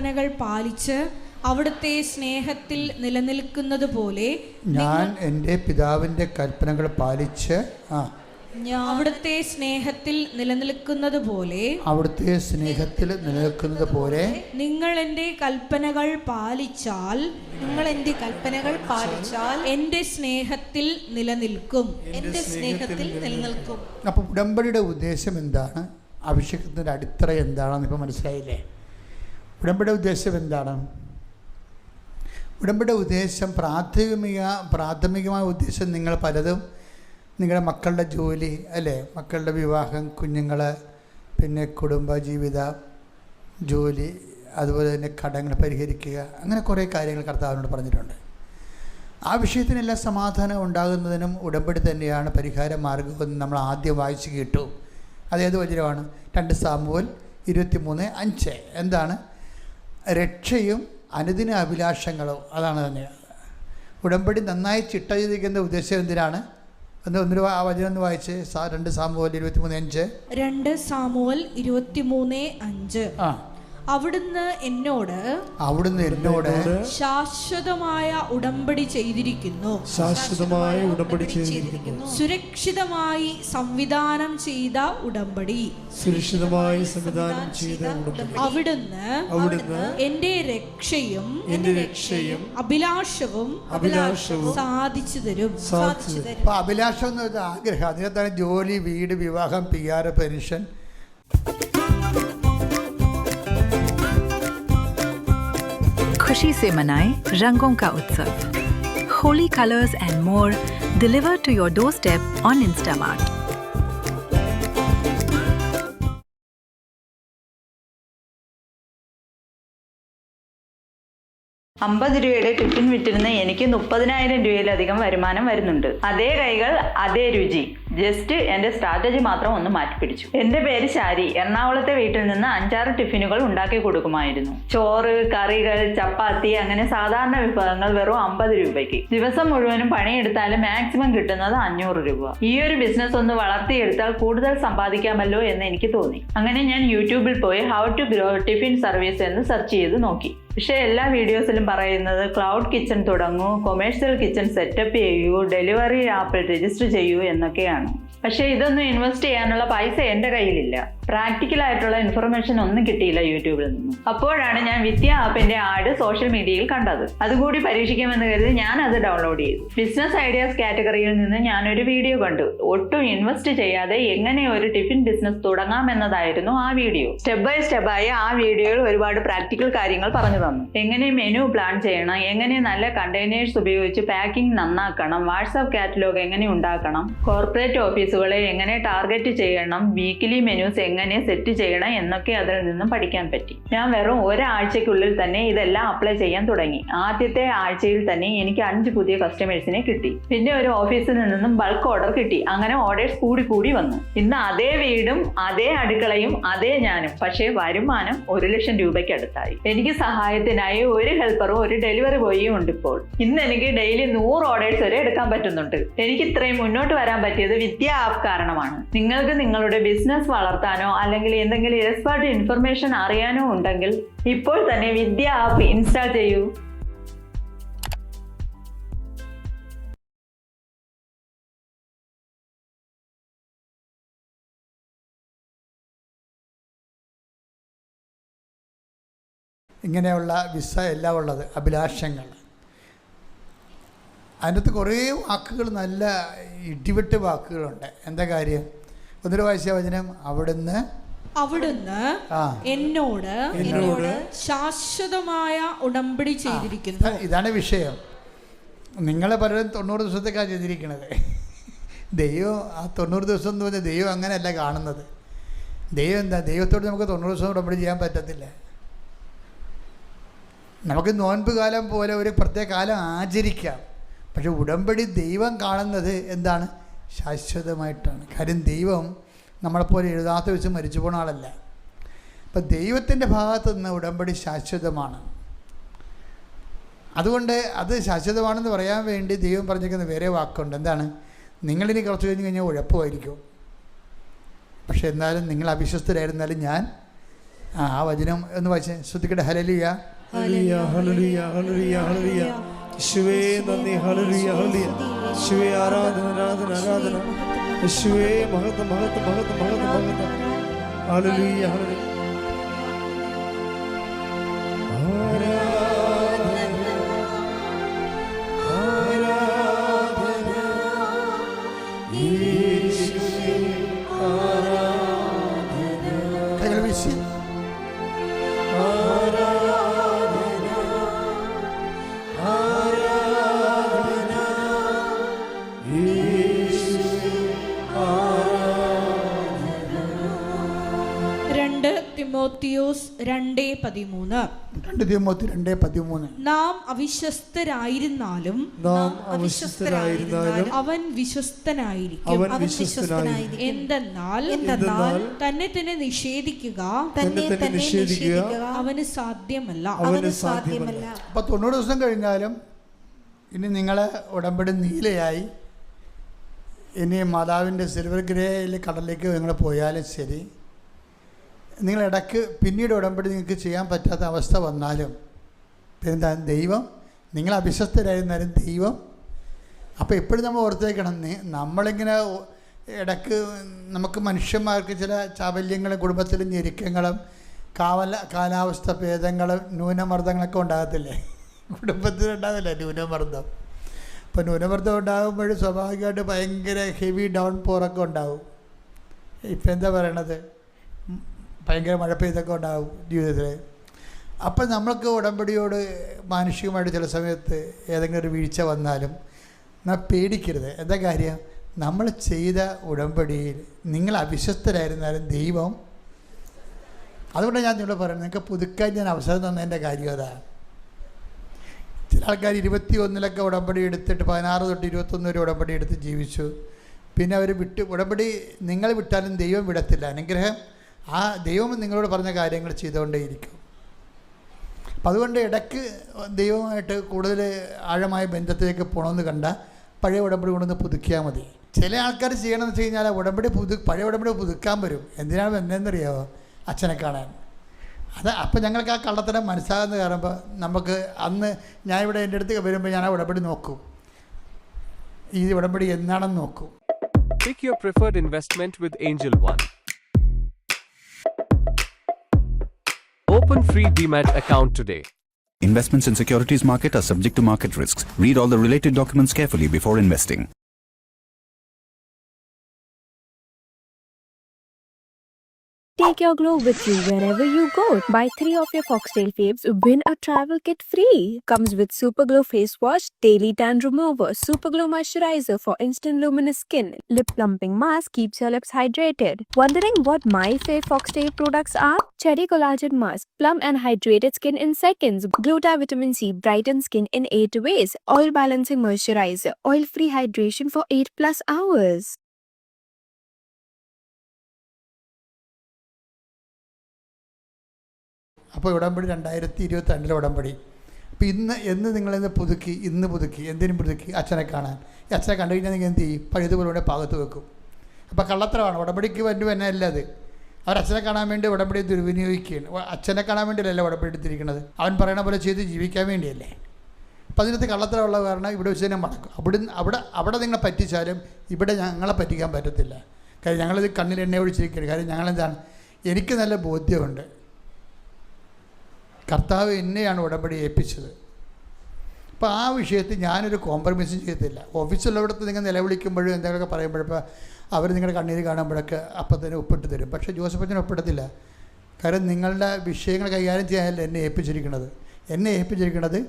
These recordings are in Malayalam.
കൽപ്പനകൾ പാലിച്ച് അവിടുത്തെ സ്നേഹത്തിൽ നിലനിൽക്കുന്നത് പോലെ ഞാൻ എൻ്റെ പിതാവിൻ്റെ കൽപ്പനകൾ പാലിച്ച് അവിടുത്തെ സ്നേഹത്തിൽ നിലനിൽക്കുന്നത് പോലെ നിങ്ങൾ എൻ്റെ കൽപ്പനകൾ പാലിച്ചാൽ എൻ്റെ സ്നേഹത്തിൽ നിലനിൽക്കും. അപ്പോൾ ഉടമ്പടിയുടെ ഉദ്ദേശം എന്താണ്? അഭിഷേകത്തിൻ്റെ അടിത്തറ എന്താണെന്ന് ഇപ്പോൾ മനസ്സിലായില്ലേ? ഉടമ്പടിയുടെ ഉദ്ദേശം എന്താണ്? ഉടമ്പടിയുടെ ഉദ്ദേശം പ്രാഥമികമായ ഉദ്ദേശം നിങ്ങൾ പലതും നിങ്ങളുടെ മക്കളുടെ ജോലി അല്ലേ, മക്കളുടെ വിവാഹം, കുഞ്ഞുങ്ങൾ, പിന്നെ കുടുംബജീവിത, ജോലി, അതുപോലെ തന്നെ കടങ്ങൾ പരിഹരിക്കുക, അങ്ങനെ കുറേ കാര്യങ്ങൾ കർത്താവിനോട് പറഞ്ഞിട്ടുണ്ട്. ആ വിഷയത്തിനെല്ലാം സമാധാനം ഉണ്ടാകുന്നതിനും ഉടമ്പടി തന്നെയാണ് പരിഹാര മാർഗ്ഗമെന്ന് നമ്മൾ ആദ്യം വായിച്ച് കേട്ടു. അതേത് വചനമാണ്? 2 സാമുവേൽ 23:5. എന്താണ്? രക്ഷയും അനുദിന അഭിലാഷങ്ങളും. അതാണ് തന്നെ ഉടമ്പടി നന്നായി ചിട്ടയിരിക്കുന്ന ഉദ്ദേശം. എന്തിനാണ്? ആ വചനം ഒന്ന് വായിച്ച്. 2 സാമുവേൽ 23:5. 2 സാമുവേൽ 23:5. അവിടുന്ന് എന്നോട് ശാശ്വതമായ ഉടമ്പടി ചെയ്തിരിക്കുന്നു. സുരക്ഷിതമായി സംവിധാനം ചെയ്ത ഉടമ്പടി. അവിടുന്ന് എന്റെ രക്ഷയും അഭിലാഷവും സാധിച്ചു തരും. അഭിലാഷം എന്ന് പറഞ്ഞാൽ ആഗ്രഹം. അതിനകത്താണ് ജോലി, വീട്, വിവാഹം, PR, പെൻഷൻ. खुशी से मनाएं रंगों का उत्सव. Holy colors and more delivered to your doorstep on Instamart. ₹50 tiffin വിറ്റിരുന്ന എനിക്ക് 30,000 രൂപയിലധികം വരുമാനം വരുന്നുണ്ട്. അതേ കൈകൾ, അതേ രുചി. ജസ്റ്റ് എന്റെ സ്ട്രാറ്റജി മാത്രം ഒന്ന് മാറ്റിപ്പിടിച്ചു. എന്റെ പേര് ശാരി. എറണാകുളത്തെ വീട്ടിൽ നിന്ന് 5-6 ടിഫിനുകൾ ഉണ്ടാക്കി കൊടുക്കുമായിരുന്നു. ചോറ്, കറികൾ, ചപ്പാത്തി, അങ്ങനെ സാധാരണ വിഭവങ്ങൾ വെറും 50 രൂപയ്ക്ക്. ദിവസം മുഴുവനും പണിയെടുത്താലും മാക്സിമം കിട്ടുന്നത് 500 രൂപ. ഈ ഒരു ബിസിനസ് ഒന്ന് വളർത്തിയെടുത്താൽ കൂടുതൽ സമ്പാദിക്കാമല്ലോ എന്ന് എനിക്ക് തോന്നി. അങ്ങനെ ഞാൻ യൂട്യൂബിൽ പോയി how to grow tiffin service എന്ന് സെർച്ച് ചെയ്ത് നോക്കി. പക്ഷേ എല്ലാ വീഡിയോസിലും പറയുന്നത് ക്ലൗഡ് കിച്ചൺ തുടങ്ങൂ, കൊമേഴ്സ്യൽ കിച്ചൺ സെറ്റപ്പ് ചെയ്യൂ, ഡെലിവറി ആപ്പിൽ രജിസ്റ്റർ ചെയ്യൂ എന്നൊക്കെയാണ്. പക്ഷേ ഇതൊന്നും ഇൻവെസ്റ്റ് ചെയ്യാനുള്ള പൈസ എൻ്റെ കയ്യിലില്ല. പ്രാക്ടിക്കലായിട്ടുള്ള ഇൻഫർമേഷൻ ഒന്നും കിട്ടിയില്ല യൂട്യൂബിൽ നിന്നും. അപ്പോഴാണ് ഞാൻ വിദ്യ ആപ്പിന്റെ ആഡ് സോഷ്യൽ മീഡിയയിൽ കണ്ടത്. അതുകൂടി പരീക്ഷിക്കാമെന്ന് കരുതി ഞാൻ അത് ഡൗൺലോഡ് ചെയ്തു. ബിസിനസ് ഐഡിയാസ് കാറ്റഗറിയിൽ നിന്ന് ഞാനൊരു വീഡിയോ കണ്ടു. ഒട്ടും ഇൻവെസ്റ്റ് ചെയ്യാതെ എങ്ങനെ ഒരു ടിഫിൻ ബിസിനസ് തുടങ്ങാമെന്നതായിരുന്നു ആ വീഡിയോ. സ്റ്റെപ്പ് ബൈ സ്റ്റെപ്പായി ആ വീഡിയോയിൽ ഒരുപാട് പ്രാക്ടിക്കൽ കാര്യങ്ങൾ പറഞ്ഞു തന്നു. എങ്ങനെ മെനു പ്ലാൻ ചെയ്യണം, എങ്ങനെ നല്ല കണ്ടെയ്നേഴ്സ് ഉപയോഗിച്ച് പാക്കിംഗ് നന്നാക്കണം, വാട്സാപ്പ് കാറ്റലോഗ് എങ്ങനെ ഉണ്ടാക്കണം, കോർപ്പറേറ്റ് ഓഫീസുകളെ എങ്ങനെ ടാർഗറ്റ് ചെയ്യണം, വീക്കിലി മെനൂസ് എങ്ങനെ സെറ്റ് ചെയ്യണം എന്നൊക്കെ അതിൽ നിന്നും പഠിക്കാൻ പറ്റി. ഞാൻ വെറും ഒരാഴ്ചക്കുള്ളിൽ തന്നെ ഇതെല്ലാം അപ്ലൈ ചെയ്യാൻ തുടങ്ങി. ആദ്യത്തെ ആഴ്ചയിൽ തന്നെ എനിക്ക് 5 പുതിയ കസ്റ്റമേഴ്സിനെ കിട്ടി. പിന്നെ ഒരു ഓഫീസിൽ നിന്നും ബൾക്ക് ഓർഡർ കിട്ടി. അങ്ങനെ ഓർഡേഴ്സ് കൂടി വന്നു. ഇന്ന് അതേ വീടും അതേ അടുക്കളയും അതേ ഞാനും. പക്ഷേ വരുമാനം 1 ലക്ഷം രൂപയ്ക്ക് അടുത്തായി. എനിക്ക് സഹായത്തിനായി ഒരു ഹെൽപ്പറും ഒരു ഡെലിവറി ബോയിയും ഉണ്ട് ഇപ്പോൾ. ഇന്ന് എനിക്ക് ഡെയിലി 100 ഓർഡേഴ്സ് വരെ എടുക്കാൻ പറ്റുന്നുണ്ട്. എനിക്ക് ഇത്രയും മുന്നോട്ട് വരാൻ പറ്റിയത് വിദ്യ ആപ്പ് കാരണമാണ്. നിങ്ങൾക്ക് നിങ്ങളുടെ ബിസിനസ് വളർത്താനോ അല്ലെങ്കിൽ എന്തെങ്കിലും എക്സ്പേർട്ട് ഇൻഫർമേഷൻ അറിയാനോ ഉണ്ടെങ്കിൽ ഇപ്പോൾ തന്നെ വിദ്യ ആപ്പ് ഇൻസ്റ്റാൾ ചെയ്യൂ. ഇങ്ങനെയുള്ള വിസ എല്ലാം ഉള്ളത് അഭിലാഷങ്ങൾ. അതിനകത്ത് കുറേ വാക്കുകൾ, നല്ല ഇടിവെട്ട് വാക്കുകളുണ്ട്. എന്താ കാര്യം? ഒന്നൊരു വായിച്ച വചനം. അവിടുന്ന് എന്നോട് ശാശ്വതമായ ഉടമ്പടി ചെയ്തിരിക്കുന്നു. ഇതാണ് വിഷയം. നിങ്ങളെ പലരും 90 ദിവസത്തേക്കാണ് ചെയ്തിരിക്കുന്നത്. ദൈവം ആ 90 ദിവസം എന്ന് പറഞ്ഞാൽ ദൈവം അങ്ങനെയല്ല കാണുന്നത്. ദൈവം എന്താ? ദൈവത്തോട് നമുക്ക് 90 ദിവസം ഉടമ്പടി ചെയ്യാൻ പറ്റത്തില്ല. നമുക്ക് നോൻപ് കാലം പോലെ ഒരു പ്രത്യേക കാലം ആചരിക്കാം. പക്ഷെ ഉടമ്പടി ദൈവം കാണുന്നത് എന്താണ്? ശാശ്വതമായിട്ടാണ്. കാര്യം ദൈവം നമ്മളെപ്പോലെ എഴുതാത്ത വെച്ച് മരിച്ചു പോണ ആളല്ല. അപ്പം ദൈവത്തിൻ്റെ ഭാഗത്ത് നിന്ന് ഉടമ്പടി ശാശ്വതമാണ്. അതുകൊണ്ട് അത് ശാശ്വതമാണെന്ന് പറയാൻ വേണ്ടി ദൈവം പറഞ്ഞിരിക്കുന്ന വേറെ വാക്കുണ്ട്. എന്താണ്? നിങ്ങളിനി കുറച്ച് കഴിഞ്ഞ് കഴിഞ്ഞാൽ ഉഴപ്പമായിരിക്കും, പക്ഷെ എന്നാലും നിങ്ങൾ അവിശ്വസ്തരായിരുന്നാലും ഞാൻ ആ വചനം ഒന്ന് വായിച്ചേ, ശ്രദ്ധിക്കട്ടെ. ഹല്ലേലൂയ, ഹല്ലേലൂയ, ഹല്ലേലൂയ, ഹല്ലേലൂയ, ഹല്ലേലൂയ. യേശുവേ നന്ദി, ഹല്ലേലൂയ, ഹല്ലേലൂയ. യേശുവേ ആരാധന, ആരാധന, ആരാധന. യേശുവേ മഹത്വം, മഹത്വം, മഹത്വം, മഹത്വം, മഹത്വം. Hallelujah, hallelujah. കൈകൾ വീശി തിമോത്തിയോസ് 2:13. 2 തിമോത്തി 2:13. നാം അവിശ്വസ്തരായിരുന്നാലും അവൻ വിശ്വസ്തനായിരിക്കും. എന്തെന്നാൽ തന്നെ തന്നെ നിഷേധിക്കുക അവന് സാധ്യമല്ല. അപ്പോൾ 90 ദിവസം കഴിഞ്ഞാലും ഇനി നിങ്ങളെ ഉടമ്പടി നീലയായി, ഇനി മാതാവിൻ്റെ സിൽവർ ഗ്രേയിൽ കടലിലേക്ക് നിങ്ങൾ പോയാലും ശരി, നിങ്ങളിടയ്ക്ക് പിന്നീട് ഉടമ്പടി നിങ്ങൾക്ക് ചെയ്യാൻ പറ്റാത്ത അവസ്ഥ വന്നാലും എന്താ, ദൈവം നിങ്ങൾ അവിശ്വസ്തരായിരുന്നാലും ദൈവം. അപ്പോൾ എപ്പോഴും നമ്മൾ ഓർത്തേക്കണം, നമ്മളിങ്ങനെ ഇടയ്ക്ക് നമുക്ക് മനുഷ്യന്മാർക്ക് ചില ചാബല്യങ്ങളും കുടുംബത്തിലും ഞെരുക്കങ്ങളും കാലാവസ്ഥ ഭേദങ്ങളും ന്യൂനമർദ്ദങ്ങളൊക്കെ ഉണ്ടാകത്തില്ലേ? കുടുംബത്തിലുണ്ടാകില്ല ന്യൂനമർദ്ദം. അപ്പോൾ ന്യൂനമർദ്ദം ഉണ്ടാകുമ്പോൾ സ്വാഭാവികമായിട്ട് ഭയങ്കര ഹെവി ഡൗൺ പോറൊക്കെ ഉണ്ടാകും. ഇപ്പം എന്താ പറയണത്, ഭയങ്കര മഴ പെയ്തൊക്കെ ഉണ്ടാകും ജീവിതത്തിൽ. അപ്പം നമ്മൾക്ക് ഉടമ്പടിയോട് മാനുഷികമായിട്ട് ചില സമയത്ത് ഏതെങ്കിലും ഒരു വീഴ്ച വന്നാലും നാം പേടിക്കരുത്. എന്താ കാര്യം, നമ്മൾ ചെയ്ത ഉടമ്പടിയിൽ നിങ്ങൾ അവിശ്വസ്തരായിരുന്നാലും ദൈവം. അതുകൊണ്ടാണ് ഞാൻ നിങ്ങളോട് പറയുന്നത്, നിങ്ങൾക്ക് പുതുക്കാൻ ഞാൻ അവസരം തന്നതിൻ്റെ കാര്യം അതാണ്. ചില ആൾക്കാർ 21 ഉടമ്പടി എടുത്തിട്ട് 16 തൊട്ട് 21 വരെ ഉടമ്പടി എടുത്ത് ജീവിച്ചു. പിന്നെ അവർ ഉടമ്പടി നിങ്ങൾ വിട്ടാലും ദൈവം വിടത്തില്ല. അനുഗ്രഹം ആ ദൈവം നിങ്ങളോട് പറഞ്ഞ കാര്യങ്ങൾ ചെയ്തുകൊണ്ടേയിരിക്കും. അപ്പം അതുകൊണ്ട് ഇടയ്ക്ക് ദൈവമായിട്ട് കൂടുതൽ ആഴമായ ബന്ധത്തിലേക്ക് പോകണമെന്ന് കണ്ടാൽ പഴയ ഉടമ്പടി കൊണ്ടൊന്ന് പുതുക്കിയാൽ മതി. ചില ആൾക്കാർ ചെയ്യണമെന്ന് വെച്ച് കഴിഞ്ഞാൽ പഴയ ഉടമ്പടി പുതുക്കാൻ വരും. എന്തിനാണ് എന്നറിയാമോ? അച്ഛനെ കാണാൻ. അപ്പം ഞങ്ങൾക്ക് ആ കള്ളത്തരം മനസ്സിലാകുന്ന കാരണം നമുക്ക് അന്ന് ഞാനിവിടെ എൻ്റെ അടുത്ത് വരുമ്പോൾ ഞാൻ ആ ഉടമ്പടി നോക്കും, ഈ ഉടമ്പടി എന്നാണെന്ന് നോക്കും. Pick your preferred investment with Angel One. Open free DMAT account today. Investments in securities market are subject to market risks. Read all the related documents carefully before investing. Take your glow with you wherever you go. Buy 3 of your Foxtail Faves, win a travel kit free. Comes with Super Glow Face Wash, Daily Tan Remover, Super Glow Moisturizer for instant luminous skin, Lip Plumping Mask keeps your lips hydrated. Wondering what my fave Foxtail products are? Cherry Collagen Mask, plump and hydrated skin in seconds. Gluta Vitamin C brightens skin in 8 ways. Oil Balancing Moisturizer, oil-free hydration for 8+ hours. അപ്പോൾ ഉടമ്പടി 2022 ഉടമ്പടി. അപ്പോൾ എന്ന് നിങ്ങളിന്ന് പുതുക്കി, എന്തിനും പുതുക്കി? അച്ഛനെ കാണാൻ. ഈ അച്ഛനെ കണ്ടു കഴിഞ്ഞാൽ നിങ്ങൾ എന്ത് ചെയ്യും? പഴുതുപോലെ പാകത്ത് വെക്കും. അപ്പോൾ കള്ളത്തരമാണ്. ഉടമ്പടിക്ക് വേണ്ടി തന്നെ അല്ല അത്. അവർ അച്ഛനെ കാണാൻ വേണ്ടി ഉടമ്പടി ദുർവിനിയോഗിക്കുകയാണ്. അച്ഛനെ കാണാൻ വേണ്ടിയല്ല ഉടമ്പടി എടുത്തിരിക്കുന്നത്, അവൻ പറയണ പോലെ ചെയ്ത് ജീവിക്കാൻ വേണ്ടിയല്ലേ. അപ്പോൾ അതിനകത്ത് കള്ളത്തരമുള്ള കാരണം ഇവിടെ വെച്ച് തന്നെ മടക്കും. അവിടെ നിങ്ങളെ പറ്റിച്ചാലും ഇവിടെ ഞങ്ങളെ പറ്റിക്കാൻ പറ്റത്തില്ല. കാര്യം ഞങ്ങളിത് കണ്ണിൽ എണ്ണ ഒഴിച്ചിരിക്കുകയാണ്. കാര്യം ഞങ്ങളെന്താണ്, എനിക്ക് നല്ല ബോധ്യമുണ്ട്, കർത്താവ് എന്നെയാണ് ഉടമ്പടി ഏൽപ്പിച്ചത്. അപ്പോൾ ആ വിഷയത്തിൽ ഞാനൊരു കോംപ്രമൈസും ചെയ്തില്ല. ഓഫീസിലുള്ളവിടത്ത് നിങ്ങൾ നിലവിളിക്കുമ്പോഴും എന്തെങ്കിലുമൊക്കെ പറയുമ്പോഴപ്പോൾ അവർ നിങ്ങളുടെ കണ്ണീര് കാണുമ്പോഴൊക്കെ അപ്പം തന്നെ ഒപ്പിട്ട് തരും. പക്ഷേ ജോസഫച്ചൻ ഒപ്പിടത്തില്ല. കാരണം നിങ്ങളുടെ വിഷയങ്ങൾ കൈകാര്യം ചെയ്യാനല്ല എന്നെ ഏൽപ്പിച്ചിരിക്കുന്നത്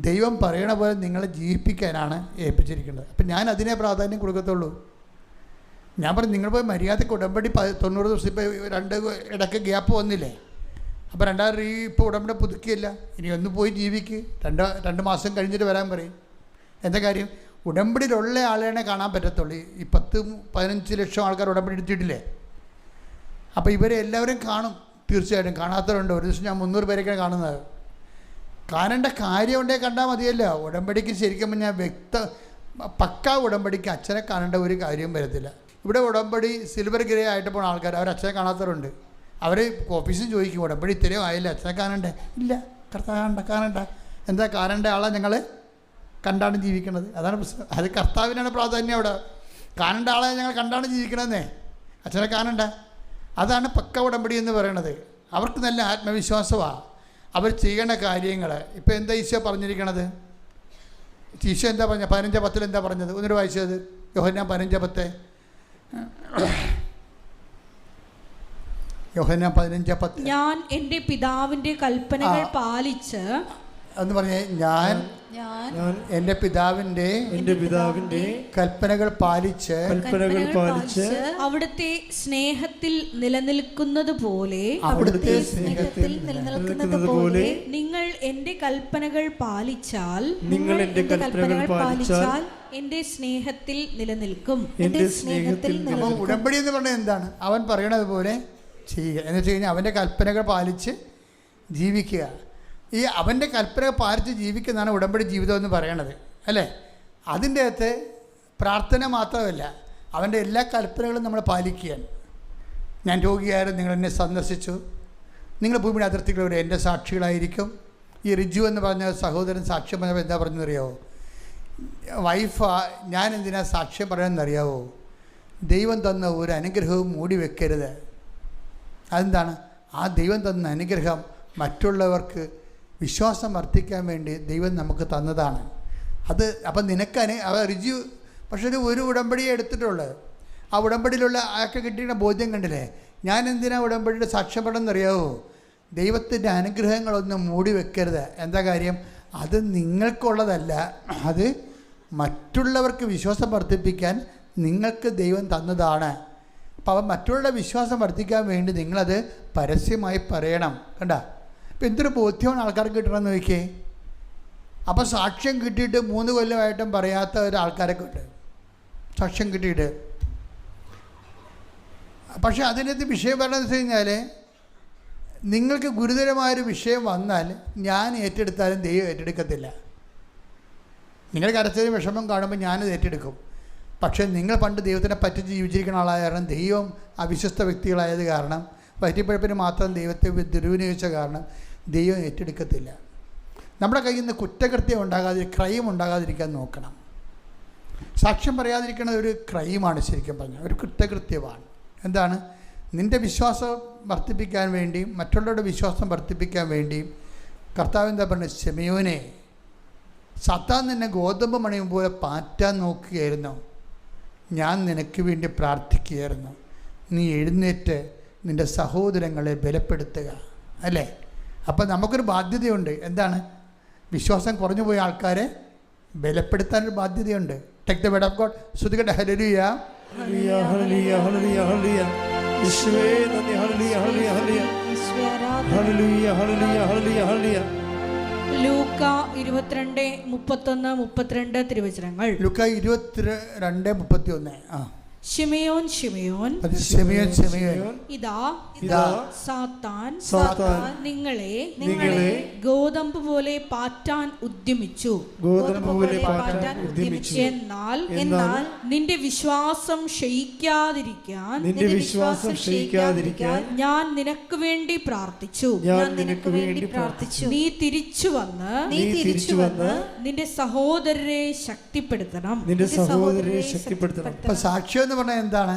ദൈവം പറയണ പോലെ നിങ്ങളെ ജീവിപ്പിക്കാനാണ് ഏൽപ്പിച്ചിരിക്കുന്നത്. അപ്പം ഞാൻ അതിനെ പ്രാധാന്യം കൊടുക്കത്തുള്ളൂ. ഞാൻ പറഞ്ഞു, നിങ്ങൾ പോയി മര്യാദയ്ക്ക് ഉടമ്പടി 90 ദിവസം ഇപ്പോൾ 2 ഇടയ്ക്ക് ഗ്യാപ്പ് വന്നില്ലേ? അപ്പോൾ 2000 ഇപ്പോൾ ഉടമ്പടി പുതുക്കിയില്ല, ഇനി ഒന്ന് പോയി ജീവിക്ക്, 2 മാസം കഴിഞ്ഞിട്ട് വരാൻ പറയും. എന്താ കാര്യം? ഉടമ്പടിയിലുള്ള ആളെയാണ് കാണാൻ പറ്റത്തുള്ളൂ. ഈ 10-15 ലക്ഷം ആൾക്കാർ ഉടമ്പടി എടുത്തിട്ടില്ലേ? അപ്പോൾ ഇവരെ എല്ലാവരും കാണും, തീർച്ചയായിട്ടും. കാണാത്തവരുണ്ട്. ഒരു ദിവസം ഞാൻ 300 പേരൊക്കെയാണ് കാണുന്നത്. കാണേണ്ട കാര്യം ഉണ്ടെങ്കിൽ കണ്ടാൽ മതിയല്ലോ. ഉടമ്പടിക്ക് ശരിക്കും ഞാൻ പക്കാ ഉടമ്പടിക്ക് അച്ഛനെ കാണേണ്ട ഒരു കാര്യവും വരത്തില്ല. ഇവിടെ ഉടമ്പടി സിൽവർ ഗ്രേ ആയിട്ട് പോകുന്ന ആൾക്കാർ അവർ അച്ഛനെ കാണാത്തവരുണ്ട്. അവർ ഓഫീസിൽ ചോദിക്കും ഉടമ്പടി ഇത്രയും ആയില്ല, അച്ഛനെ കാണണ്ടേ? ഇല്ല, കർത്താവ് കാണണ്ട. എന്താ കാണേണ്ട ആളെ ഞങ്ങൾ കണ്ടാണ് ജീവിക്കണത്. അതാണ് പ്രശ്നം. അത് കർത്താവിനാണ് പ്രാധാന്യം അവിടെ. കാണേണ്ട ആളെ ഞങ്ങൾ കണ്ടാണ് ജീവിക്കണമെന്നേ, അച്ഛനെ കാണണ്ട. അതാണ് പക്ക ഉടമ്പടി എന്ന് പറയണത്. അവർക്ക് നല്ല ആത്മവിശ്വാസമാണ് അവർ ചെയ്യണ കാര്യങ്ങൾ. ഇപ്പം എന്താ ഈശോ പറഞ്ഞിരിക്കണത്? ഈശോ എന്താ പറഞ്ഞത്? 15:10 എന്താ പറഞ്ഞത്? ഒന്നൊരു വായിച്ചത്. യോഹന്നാൻ 15:10. യോഹന്നാൻ 15:10. ഞാൻ എൻ്റെ പിതാവിൻ്റെ കൽപ്പനകൾ പാലിച്ച് എന്ന് പറഞ്ഞേ, ഞാൻ എൻ്റെ പിതാവിൻ്റെ കൽപ്പനകൾ പാലിച്ച് അവിടുത്തെ സ്നേഹത്തിൽ നിലനിൽക്കുന്നത് പോലെ നിങ്ങൾ എൻ്റെ കൽപ്പനകൾ പാലിച്ചാൽ എൻ്റെ സ്നേഹത്തിൽ നിലനിൽക്കും. ഉടമ്പടി എന്ന് പറഞ്ഞാൽ എന്താണ്? അവൻ പറയണത് പോലെ ചെയ്യുക എന്ന് വെച്ച് കഴിഞ്ഞാൽ അവൻ്റെ കൽപ്പനകൾ പാലിച്ച് ജീവിക്കുക. ഈ അവൻ്റെ കൽപ്പനകൾ പാലിച്ച് ജീവിക്കുന്നതാണ് ഉടമ്പടി ജീവിതം എന്ന് പറയണത്, അല്ലേ? അതിൻ്റെ അകത്ത് പ്രാർത്ഥന മാത്രമല്ല, അവൻ്റെ എല്ലാ കൽപ്പനകളും നമ്മൾ പാലിക്കുകയാണ്. ഞാൻ രോഗിയായാലും നിങ്ങൾ എന്നെ സന്ദർശിച്ചു, നിങ്ങൾ ഭൂമിയുടെ അതിർത്തികളിലൂടെ എൻ്റെ സാക്ഷികളായിരിക്കും. ഈ റിജു എന്ന് പറഞ്ഞ സഹോദരൻ സാക്ഷ്യം പറഞ്ഞപ്പോൾ എന്താ പറഞ്ഞെന്നറിയാവോ? വൈഫാ, ഞാൻ എന്തിനാ സാക്ഷ്യം പറയാമെന്നറിയാവോ? ദൈവം തന്ന ഒരു അനുഗ്രഹവും മൂടി വെക്കരുത്. അതെന്താണ്? ആ ദൈവം തന്ന അനുഗ്രഹം മറ്റുള്ളവർക്ക് വിശ്വാസം വർദ്ധിക്കാൻ വേണ്ടി ദൈവം നമുക്ക് തന്നതാണ്. അത് അപ്പം നിനക്ക് റിജു പക്ഷേ ഒരു ഉടമ്പടിയെ എടുത്തിട്ടുള്ളത്. ആ ഉടമ്പടിയിലുള്ള ആൾക്ക് കിട്ടിയ ബോധ്യം കണ്ടില്ലേ? ഞാൻ എന്തിനാ ഉടമ്പടിയുടെ സാക്ഷ്യം പറയണമെന്നറിയാവോ? ദൈവത്തിൻ്റെ അനുഗ്രഹങ്ങളൊന്നും മൂടി വെക്കരുത്. എന്താ കാര്യം? അത് നിങ്ങൾക്കുള്ളതല്ല, അത് മറ്റുള്ളവർക്ക് വിശ്വാസം വർദ്ധിപ്പിക്കാൻ നിങ്ങൾക്ക് ദൈവം തന്നതാണ്. അപ്പോൾ മറ്റുള്ള വിശ്വാസം വർദ്ധിക്കാൻ വേണ്ടി നിങ്ങളത് പരസ്യമായി പറയണം. കണ്ട, ഇപ്പം എന്തൊരു ബോധ്യമാണ് ആൾക്കാർക്ക് കിട്ടണമെന്ന് നോക്കിയേ. അപ്പോൾ സാക്ഷ്യം കിട്ടിയിട്ട് 3 കൊല്ലമായിട്ടും പറയാത്ത ഒരാൾക്കാരൊക്കെ ഉണ്ട്, സാക്ഷ്യം കിട്ടിയിട്ട്. പക്ഷേ അതിനകത്ത് വിഷയം പറയണമെന്ന് വെച്ച് കഴിഞ്ഞാൽ, നിങ്ങൾക്ക് ഗുരുതരമായൊരു വിഷയം വന്നാൽ ഞാൻ ഏറ്റെടുത്താലും ദൈവം ഏറ്റെടുക്കത്തില്ല. നിങ്ങൾ കരച്ചതിന് വിഷമം കാണുമ്പോൾ ഞാനത് ഏറ്റെടുക്കും. പക്ഷേ നിങ്ങൾ പണ്ട് ദൈവത്തിനെ പറ്റി ജീവിച്ചിരിക്കുന്ന ആളായ കാരണം, ദൈവം അവിശ്വസ്ത വ്യക്തികളായത് കാരണം, വയറ്റിപ്പഴപ്പിന് മാത്രം ദൈവത്തെ ദുർവിനിയോഗിച്ച കാരണം ദൈവം ഏറ്റെടുക്കത്തില്ല. നമ്മുടെ കയ്യിൽ നിന്ന് കുറ്റകൃത്യം ക്രൈം ഉണ്ടാകാതിരിക്കാൻ നോക്കണം. സാക്ഷ്യം പറയാതിരിക്കുന്നത് ഒരു ക്രൈമാണ്, ശരിക്കും പറഞ്ഞാൽ ഒരു കുറ്റകൃത്യമാണ്. എന്താണ്? നിൻ്റെ വിശ്വാസം വർദ്ധിപ്പിക്കാൻ വേണ്ടിയും മറ്റുള്ളവരുടെ വിശ്വാസം വർദ്ധിപ്പിക്കാൻ വേണ്ടിയും കർത്താവ് എന്താ പറഞ്ഞത്? ശിമയോനെ, സത്താൻ നിന്നെ ഗോതമ്പ് മണിയും പോലെ പാറ്റാൻ നോക്കുകയായിരുന്നു, ഞാൻ നിനക്ക് വേണ്ടി പ്രാർത്ഥിക്കുകയായിരുന്നു. നീ എഴുന്നേറ്റ് നിൻ്റെ സഹോദരങ്ങളെ ബലപ്പെടുത്തുക. അല്ലേ? അപ്പം നമുക്കൊരു ബാധ്യതയുണ്ട്. എന്താണ്? വിശ്വാസം കുറഞ്ഞു പോയ ആൾക്കാരെ ബലപ്പെടുത്താനൊരു ബാധ്യതയുണ്ട്. Take the word of God. ശ്രുതികട്ടെ. ഹല്ലേലൂയ, ഹല്ലേലൂയ, ഹല്ലേലൂയ, ഹല്ലേലൂയ, ഹല്ലേലൂയ. യേശുവേ നന്ദി. ഹല്ലേലൂയ, ഹല്ലേലൂയ, ഹല്ലേലൂയ, ഹല്ലേലൂയ, ഹല്ലേലൂയ, ഹല്ലേലൂയ, ഹല്ലേലൂയ. ലൂക്ക 22:31-32 തിരുവചനങ്ങൾ. ലൂക്ക 22:31. ശിമയോൻ ശിമയോൻ, ഇതാ സാത്താൻ നിങ്ങളെ ഗോതമ്പ് പോലെ പാറ്റാൻ ഉദ്യമിച്ചു. എന്നാൽ നിന്റെ വിശ്വാസം ക്ഷയിക്കാതിരിക്കാൻ ഞാൻ നിനക്ക് വേണ്ടി പ്രാർത്ഥിച്ചു. നീ തിരിച്ചു വന്ന് നിന്റെ സഹോദരരെ ശക്തിപ്പെടുത്തണം. സാക്ഷ്യം എന്ന് പറഞ്ഞാൽ എന്താണ്?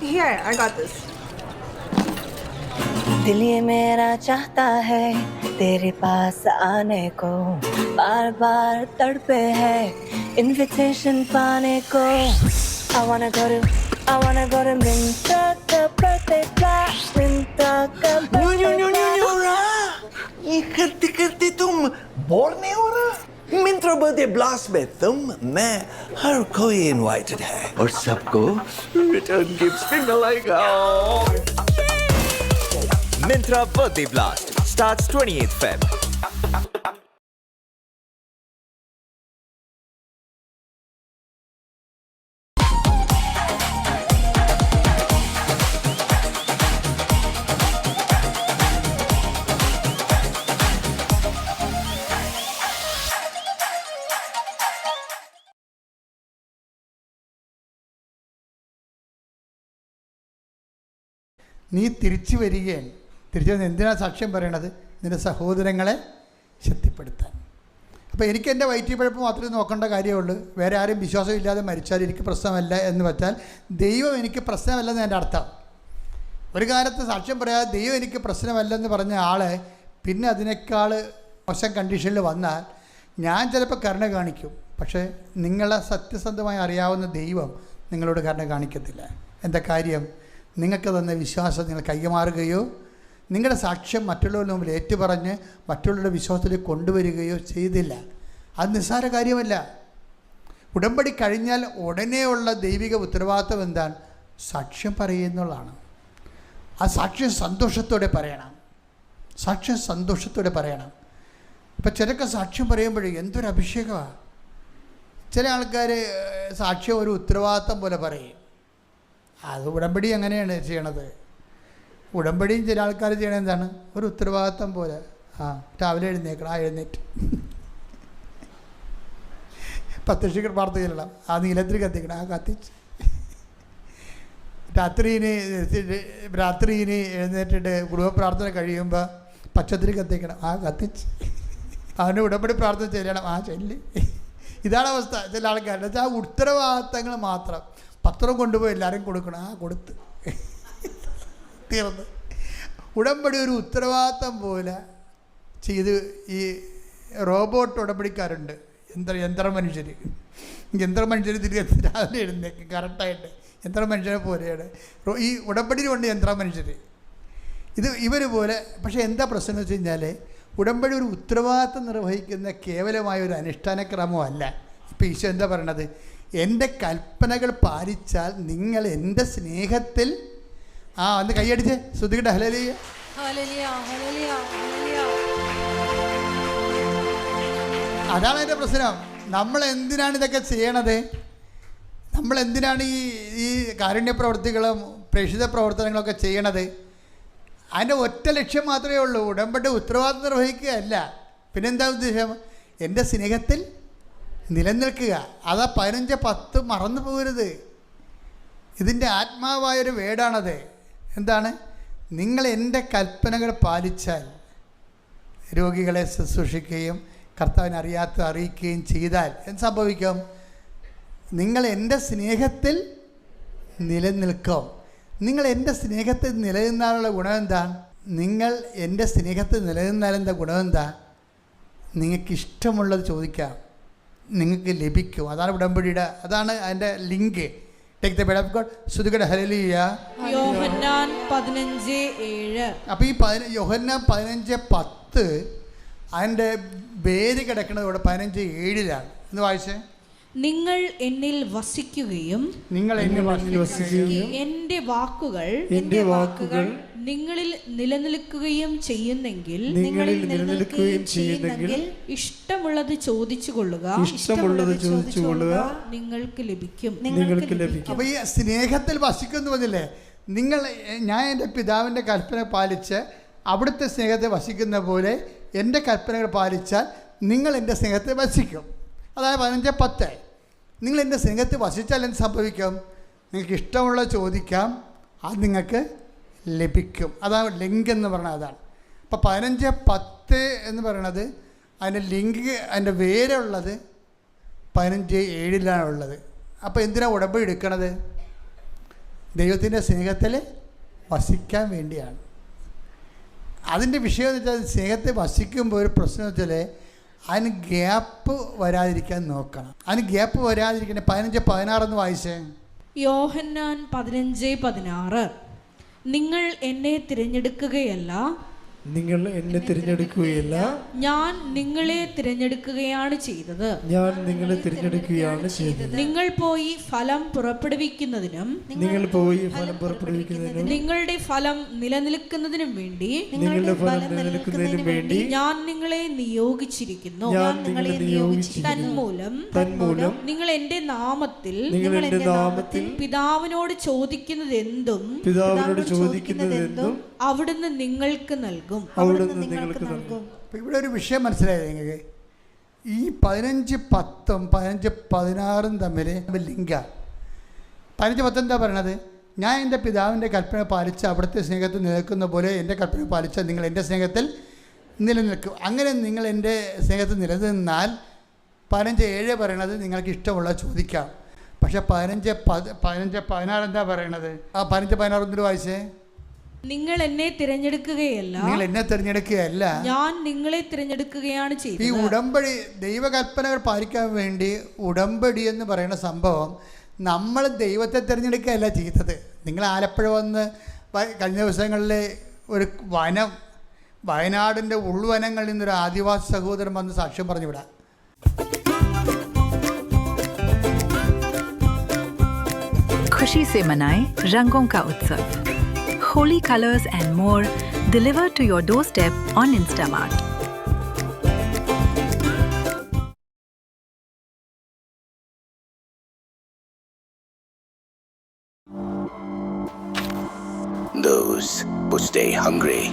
Here, I got this. दिल ये मेरा चाहता है तेरे पास आने को, बार बार तड़पे है इनविटेशन पाने को. I wanna go to Minta का birthday blast, Minta का birthday blast. ये करते करते तुम बोर नहीं हो रहा? मिंत्रा बर्थडे ब्लास्ट में तुम, मैं, हर कोई इनवाइटेड है और सबको रिटर्न गिफ्ट्स भी मिलेगा. Myntra birthday blast starts 28th Feb. നീ തിരിച്ചു വരികയാണ്. തിരിച്ചു വന്ന് എന്തിനാണ് സാക്ഷ്യം പറയണത്? നിൻ്റെ സഹോദരങ്ങളെ ശക്തിപ്പെടുത്താൻ. അപ്പോൾ എനിക്ക് എൻ്റെ വയറ്റിപ്പഴപ്പ് മാത്രമേ നോക്കേണ്ട കാര്യമുള്ളൂ. വേറെ ആരും വിശ്വാസമില്ലാതെ മരിച്ചാൽ എനിക്ക് പ്രശ്നമല്ല എന്ന് വെച്ചാൽ ദൈവം എനിക്ക് പ്രശ്നമല്ലെന്ന് എൻ്റെ അർത്ഥം. ഒരു കാലത്ത് സാക്ഷ്യം പറയാതെ ദൈവം എനിക്ക് പ്രശ്നമല്ലെന്ന് പറഞ്ഞ ആളെ പിന്നെ അതിനേക്കാൾ മോശം കണ്ടീഷനിൽ വന്നാൽ ഞാൻ ചിലപ്പോൾ കരുണ കാണിക്കും. പക്ഷേ നിങ്ങളെ സത്യസന്ധമായി അറിയാവുന്ന ദൈവം നിങ്ങളോട് കരുണ കാണിക്കത്തില്ല. എന്താ കാര്യം? നിങ്ങൾക്ക് തന്ന വിശ്വാസം നിങ്ങൾ കൈമാറുകയോ നിങ്ങളുടെ സാക്ഷ്യം മറ്റുള്ളവരുടെ മുമ്പിൽ ഏറ്റുപറഞ്ഞ് മറ്റുള്ളവരുടെ വിശ്വാസത്തിലേക്ക് കൊണ്ടുവരികയോ ചെയ്തില്ല. അത് നിസ്സാര കാര്യമല്ല. ഉടമ്പടി കഴിഞ്ഞാൽ ഉടനെയുള്ള ദൈവിക ഉത്തരവാദിത്വം എന്താണ്? സാക്ഷ്യം പറയുന്നുള്ളതാണ്. ആ സാക്ഷ്യം സന്തോഷത്തോടെ പറയണം. സാക്ഷ്യം സന്തോഷത്തോടെ പറയണം. ഇപ്പം ചിലർക്ക് സാക്ഷ്യം പറയുമ്പോഴേ എന്തൊരു അഭിഷേകമാണ്. ചില ആൾക്കാർ സാക്ഷ്യം ഒരു ഉത്തരവാദിത്വം പോലെ പറയും. അത് ഉടമ്പടി അങ്ങനെയാണ് ചെയ്യണത്. ഉടമ്പടിയും ചില ആൾക്കാർ ചെയ്യണത് എന്താണ്? ഒരു ഉത്തരവാദിത്വം പോലെ. രാവിലെ എഴുന്നേക്കണം, എഴുന്നേറ്റ് പ്രത്യക്ഷ പ്രാർത്ഥനയിലിടണം, നീലത്തിൽ കത്തിക്കണം, കത്തിച്ച് രാത്രിയിന് എഴുന്നേറ്റിട്ട് കുടുംബ പ്രാർത്ഥന കഴിയുമ്പോൾ പച്ചത്തിരി കത്തിക്കണം, കത്തിച്ച് അവൻ്റെ ഉടമ്പടി പ്രാർത്ഥന ചെല്ലണം, ചെല്ലി. ഇതാണ് അവസ്ഥ ചില ആൾക്കാരുടെ. ആ ഉത്തരവാദിത്തങ്ങൾ മാത്രം. പത്രം കൊണ്ടുപോയി എല്ലാവരും കൊടുക്കണം, കൊടുത്ത് തീർന്ന്. ഉടമ്പടി ഒരു ഉത്തരവാദിത്തം പോലെ ചെയ്ത് ഈ റോബോട്ട് ഉടമ്പടിക്കാരുണ്ട്, യന്ത്രമനുഷ്യർ തിരികെ രാവിലെ എഴുന്നേക്കും കറക്റ്റായിട്ട്. യന്ത്രമനുഷ്യരെ പോലെയാണ് ഈ ഉടമ്പടിയിലുണ്ട് യന്ത്രമനുഷ്യർ. ഇവർ പോലെ. പക്ഷേ എന്താ പ്രശ്നം എന്ന് വെച്ച് കഴിഞ്ഞാൽ ഉടമ്പടി ഒരു ഉത്തരവാദിത്വം നിർവഹിക്കുന്ന കേവലമായ ഒരു അനുഷ്ഠാന ക്രമമല്ല. ഇപ്പോൾ ഈശോ എന്താ പറയണത്? എൻ്റെ കൽപ്പനകൾ പാലിച്ചാൽ നിങ്ങൾ എൻ്റെ സ്നേഹത്തിൽ ഒന്ന് കൈയടിച്ച് ശ്രുതികട്ടെ. ഹല്ലേലൂയ. അതാണ് എൻ്റെ പ്രശ്നം. നമ്മൾ എന്തിനാണ് ഇതൊക്കെ ചെയ്യണത്? നമ്മൾ എന്തിനാണ് ഈ കാരുണ്യ പ്രവർത്തികളും പ്രേക്ഷിത പ്രവർത്തനങ്ങളൊക്കെ ചെയ്യണത്? അതിൻ്റെ ഒറ്റ ലക്ഷ്യം മാത്രമേ ഉള്ളൂ, ഉടമ്പടി ഉത്തരവാദിത്വം നിർവഹിക്കുകയല്ല. പിന്നെന്താ ഉദ്ദേശം? എൻ്റെ സ്നേഹത്തിൽ നിലനിൽക്കുക. അതാ 15:10 മറന്നു പോകരുത്. ഇതിൻ്റെ ആത്മാവായൊരു വേടാണത്. എന്താണ്? നിങ്ങൾ എൻ്റെ കൽപ്പനകൾ പാലിച്ചാൽ, രോഗികളെ ശുശ്രൂഷിക്കുകയും കർത്താവിനെ അറിയിക്കുകയും ചെയ്താൽ എന്ത് സംഭവിക്കും? നിങ്ങൾ എൻ്റെ സ്നേഹത്തിൽ നിലനിൽക്കും. നിങ്ങൾ എൻ്റെ സ്നേഹത്തിൽ നിലനിന്നാലുള്ള ഗുണം എന്താ? നിങ്ങൾ എൻ്റെ സ്നേഹത്തിൽ നിലനിന്നാലെന്താ ഗുണം എന്താ? നിങ്ങൾക്കിഷ്ടമുള്ളത് ചോദിക്കാം, നിങ്ങൾക്ക് ലഭിക്കും. അതാണ് ഉടമ്പടിയുടെ, അതാണ് അതിൻ്റെ link. Take the bed of God. ശ്രുതികട്ടെ. ഹല്ലേലൂയ. യോഹന്നാൻ 15:7. അപ്പോൾ ഈ യോഹന്നാൻ 15:10 അതിൻ്റെ വേര് കിടക്കുന്നത് ഇവിടെ 15:7 എന്ന് വായിച്ചേ. നിങ്ങൾ എന്നിൽ വസിക്കുകയും എന്റെ വാക്കുകൾ നിങ്ങളിൽ നിലനിൽക്കുകയും ചെയ്യുന്നെങ്കിൽ ഇഷ്ടമുള്ളത് ചോദിച്ചു കൊള്ളുക, നിങ്ങൾക്ക് ലഭിക്കും. അപ്പോൾ ഈ സ്നേഹത്തിൽ വസിക്കുന്നു പറഞ്ഞില്ലേ? ഞാൻ എൻ്റെ പിതാവിൻ്റെ കൽപ്പന പാലിച്ച് അവിടുത്തെ സ്നേഹത്തെ വസിക്കുന്ന പോലെ എൻ്റെ കൽപ്പനകൾ പാലിച്ചാൽ നിങ്ങൾ എൻ്റെ സ്നേഹത്തെ വസിക്കും. അതായത് 15:10. നിങ്ങൾ എൻ്റെ സ്നേഹത്തിൽ വസിച്ചാൽ എന്ത് സംഭവിക്കും? നിങ്ങൾക്ക് ഇഷ്ടമുള്ള ചോദിക്കാം, അത് നിങ്ങൾക്ക് ലഭിക്കും. അതാണ് ലിങ്ക് എന്ന് പറയുന്നത്. അതാണ്. അപ്പോൾ 15:10 എന്ന് പറയണത് അതിൻ്റെ ലിങ്ക്, അതിൻ്റെ വേരുള്ളത് 15:7 ഉള്ളത്. അപ്പോൾ എന്തിനാണ് ഉടമ്പടി എടുക്കണത്? ദൈവത്തിൻ്റെ സ്നേഹത്തിൽ വസിക്കാൻ വേണ്ടിയാണ്. അതിൻ്റെ വിഷയം എന്ന് വെച്ചാൽ സ്നേഹത്തെ വസിക്കുമ്പോൾ ഒരു പ്രശ്നം വെച്ചാൽ അതിന് ഗ്യാപ്പ് വരാതിരിക്കാൻ നോക്കണം. അതിന് ഗ്യാപ്പ് വരാതിരിക്കണേ. 15:16 എന്ന് വായിച്ചേ. യോഹന്നാൻ 15:16. നിങ്ങൾ എന്നെ തിരഞ്ഞെടുക്കുകയല്ല, ഞാൻ നിങ്ങളെ തിരഞ്ഞെടുക്കുകയാണ് ചെയ്തത്. നിങ്ങൾ പോയി ഫലം പുറപ്പെടുവിക്കുന്നതിനും നിങ്ങളുടെ ഫലം നിലനിൽക്കുന്നതിനും വേണ്ടി ഞാൻ നിങ്ങളെ നിയോഗിച്ചിരിക്കുന്നു. തന്മൂലം നിങ്ങൾ എന്റെ നാമത്തിൽ പിതാവിനോട് ചോദിക്കുന്നതെന്തും അവിടുന്ന് നിങ്ങൾക്ക് നൽകും. ഇവിടെ ഒരു വിഷയം മനസ്സിലായത് നിങ്ങൾക്ക്? ഈ 15:10 15:16 തമ്മിൽ ലിങ്കാണ്. 15:10 എന്താ പറയണത്? ഞാൻ എൻ്റെ പിതാവിൻ്റെ കൽപ്പന പാലിച്ച് അവിടുത്തെ സ്നേഹത്തിൽ നിലനിൽക്കുന്ന പോലെ എൻ്റെ കൽപ്പന പാലിച്ചാൽ നിങ്ങൾ എൻ്റെ സ്നേഹത്തിൽ നിലനിൽക്കും. അങ്ങനെ നിങ്ങൾ എൻ്റെ സ്നേഹത്തിൽ നിലനിന്നാൽ 15:7 പറയണത് നിങ്ങൾക്ക് ഇഷ്ടമുള്ള ചോദിക്കാം. പക്ഷെ 15:16 എന്താ പറയണത്? ആ 15:16 ഒന്നിട്ട് വായിച്ചേ. നിങ്ങൾ എന്നെ തിരഞ്ഞെടുക്കുകയല്ല, നിങ്ങൾ എന്നെ തിരഞ്ഞെടുക്കുകയല്ല, ഞാൻ നിങ്ങളെ തിരഞ്ഞെടുക്കുകയാണ് ചെയ്തത്. ഈ ഉടമ്പടി ദൈവകൽപ്പനകൾ പാലിക്കാൻ വേണ്ടി ഉടമ്പടി എന്ന് പറയുന്ന സംഭവം നമ്മൾ ദൈവത്തെ തിരഞ്ഞെടുക്കുകയല്ല ചെയ്തത്. നിങ്ങൾ ആലപ്പുഴ വന്ന് കഴിഞ്ഞ ദിവസങ്ങളിൽ ഒരു വയനാടിൻ്റെ ഉൾവനങ്ങളിൽ നിന്നൊരു ആദിവാസി സഹോദരൻ വന്ന് സാക്ഷ്യം പറഞ്ഞു വിടാം. खुशी से मनाएं रंगों का उत्सव. Holy colors and more delivered to your doorstep on Instamart. Those who stay hungry